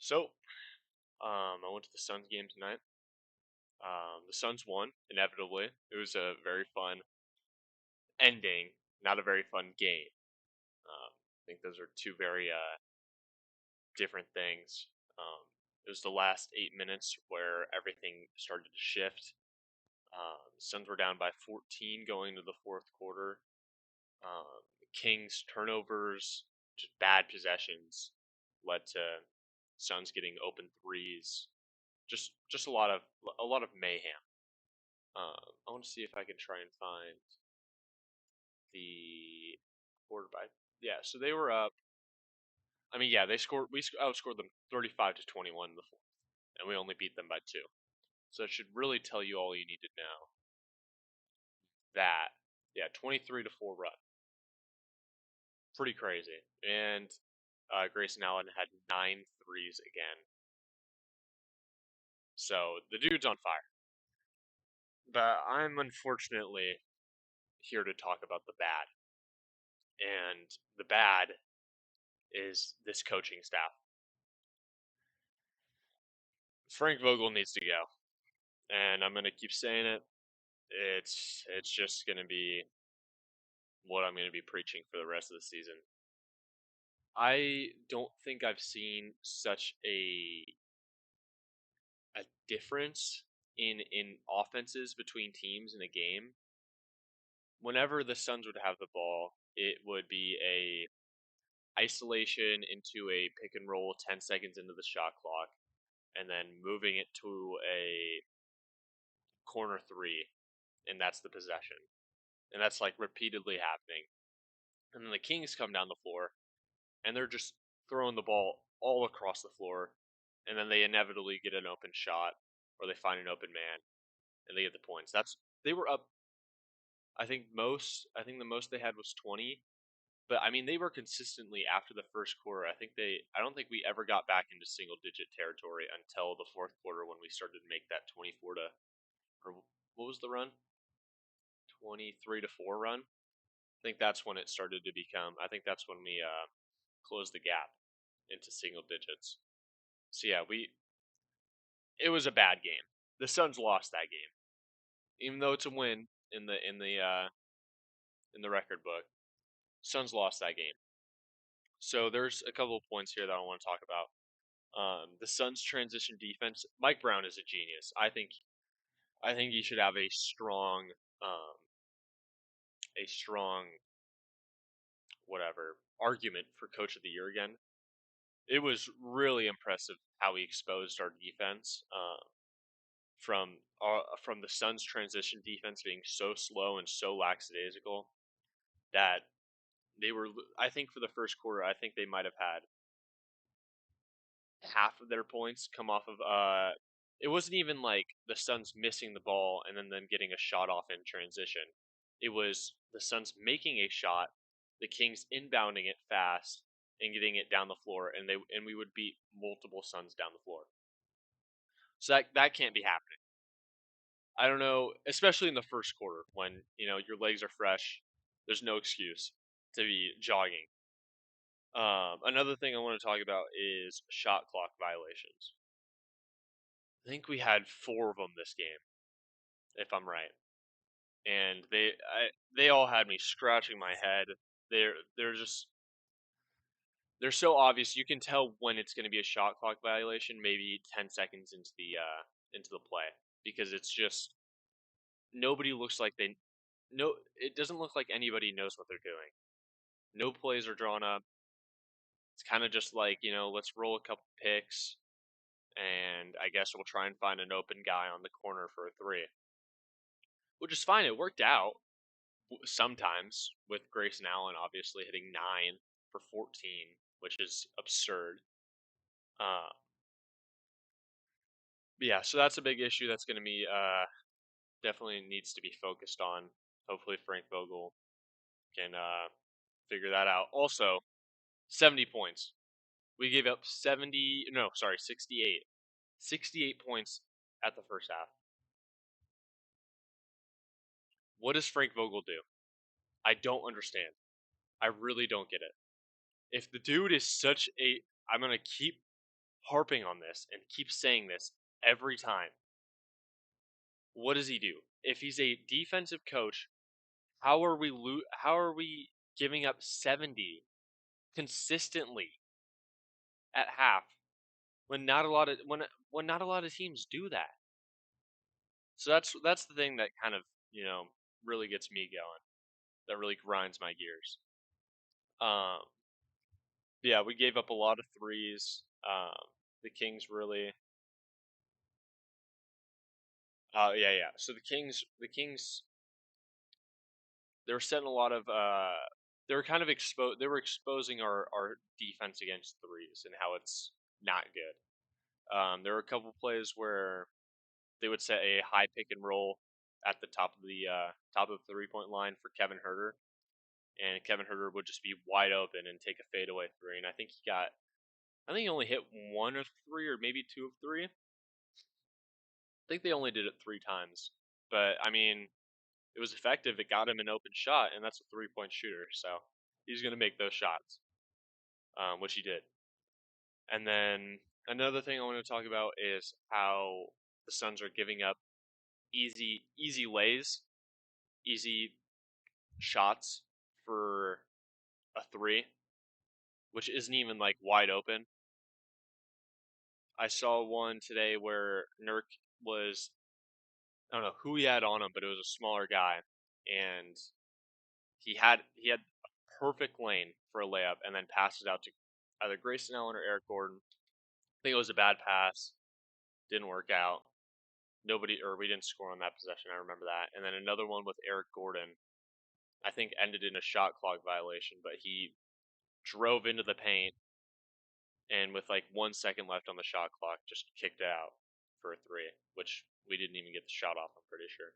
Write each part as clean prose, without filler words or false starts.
So, I went to the Suns game tonight. The Suns won, inevitably. It was a very fun ending, not a very fun game. I think those are two very different things. It was the last 8 minutes where everything started to shift. The Suns were down by 14 going into the fourth quarter. The Kings' turnovers, just bad possessions, led to Suns getting open threes. Just a lot of mayhem. I want to see if I can try and find the quarter by. Yeah, so they were up. I mean, yeah, they scored. We outscored them 35-21 in the fourth, and we only beat them by two. So it should really tell you all you need to know. That, yeah, 23-4 run, pretty crazy. And Grayson Allen had 9 threes again. So the dude's on fire. But I'm unfortunately here to talk about the bad. And the bad is this coaching staff. Frank Vogel needs to go, and I'm gonna keep saying it. It's just gonna be what I'm gonna be preaching for the rest of the season. I don't think I've seen such a difference in offenses between teams in a game. Whenever the Suns would have the ball, it would be a isolation into a pick and roll 10 seconds into the shot clock, and then moving it to a corner three, and that's the possession. And that's like repeatedly happening. And then the Kings come down the floor, and they're just throwing the ball all across the floor, and then they inevitably get an open shot, or they find an open man, and they get the points. They were up. I think the most they had was 20, but I mean they were consistently after the first quarter. I don't think we ever got back into single digit territory until the fourth quarter when we started to make that 24 to, or what was the run? 23-4 run. I think that's when it started to become. I think that's when we closed the gap into single digits. So yeah, we it was a bad game. The Suns lost that game, even though it's a win in the record book. Suns lost that game. So there's a couple of points here that I want to talk about. The Suns' transition defense. Mike Brown is a genius. I think he should have um, a strong whatever argument for Coach of the Year again. It was really impressive how he exposed our defense from the Suns' transition defense being so slow and so lackadaisical that they were. I think for the first quarter, I think they might have had half of their points come off of. It wasn't even like the Suns missing the ball and then them getting a shot off in transition. It was the Suns making a shot, the Kings inbounding it fast and getting it down the floor, and we would beat multiple Suns down the floor. So that can't be happening. I don't know, especially in the first quarter when your legs are fresh. There's no excuse to be jogging. Another thing I want to talk about is shot clock violations. I think we had 4 of them this game, if I'm right, and they all had me scratching my head. They're just they're so obvious. You can tell when it's going to be a shot clock violation, maybe 10 seconds into the play, because it's just nobody looks like they no. It doesn't look like anybody knows what they're doing. No plays are drawn up. It's kind of just like let's roll a couple picks, and I guess we'll try and find an open guy on the corner for a three, which is fine. It worked out sometimes with Grayson Allen obviously hitting 9 for 14, which is absurd. Uh, yeah, so that's a big issue that's going to be definitely needs to be focused on. Hopefully, Frank Vogel can figure that out. Also, 70 points. We gave up 70, no, sorry, 68. 68 points at the first half. What does Frank Vogel do? I don't understand. I really don't get it. If the dude is such a, I'm gonna keep harping on this and keeps saying this every time. What does he do? If he's a defensive coach, how are we giving up 70 consistently at half when not a lot of teams do that? So that's the thing that kind of, really gets me going. That really grinds my gears. Um yeah, we gave up a lot of threes. The Kings really yeah. So the Kings they were setting a lot of they were kind of they were exposing our defense against threes and how it's not good. There were a couple plays where they would set a high pick and roll at the top of the 3 point line for Kevin Herter, and Kevin Herter would just be wide open and take a fadeaway three. And I think he only hit one of three or maybe two of three. I think they only did it 3 times, but I mean, it was effective. It got him an open shot, and that's a 3 point shooter, so he's gonna make those shots, which he did. And then another thing I want to talk about is how the Suns are giving up easy lays, easy shots for a three, which isn't even like wide open. I saw one today where Nurk was, I don't know who he had on him, but it was a smaller guy, and he had a perfect lane for a layup, and then passed it out to either Grayson Allen or Eric Gordon. I think it was a bad pass, didn't work out. We didn't score on that possession. I remember that. And then another one with Eric Gordon, I think ended in a shot clock violation, but he drove into the paint and with like 1 second left on the shot clock, just kicked it out for a three, which we didn't even get the shot off. I'm pretty sure,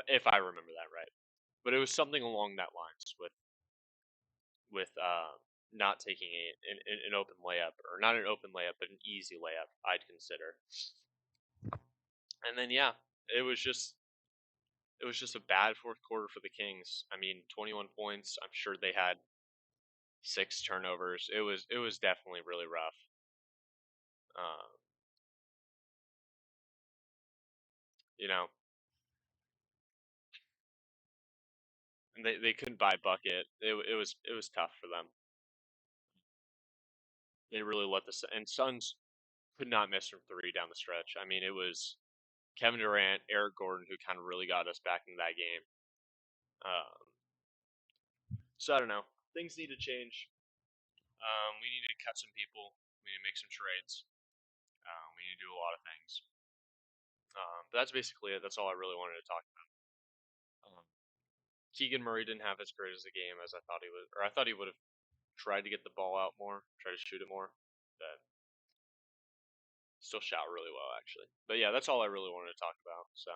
if I remember that right. But it was something along that lines with not taking an open layup, or not an open layup, but an easy layup. I'd consider. And then yeah, it was just it was just a bad fourth quarter for the Kings. I mean, 21 points. I'm sure they had 6 turnovers. It was definitely really rough. Um, you know, and they couldn't buy a bucket. It was tough for them. They really let and Suns could not miss from three down the stretch. I mean, it was Kevin Durant, Eric Gordon, who kind of really got us back into that game. Um, so I don't know. Things need to change. We need to cut some people. We need to make some trades. We need to do a lot of things. But that's basically it. That's all I really wanted to talk about. Um, Keegan Murray didn't have as great as a game as I thought he would, or I thought he would have tried to get the ball out more, try to shoot it more. But still shot really well actually. But yeah, that's all I really wanted to talk about. So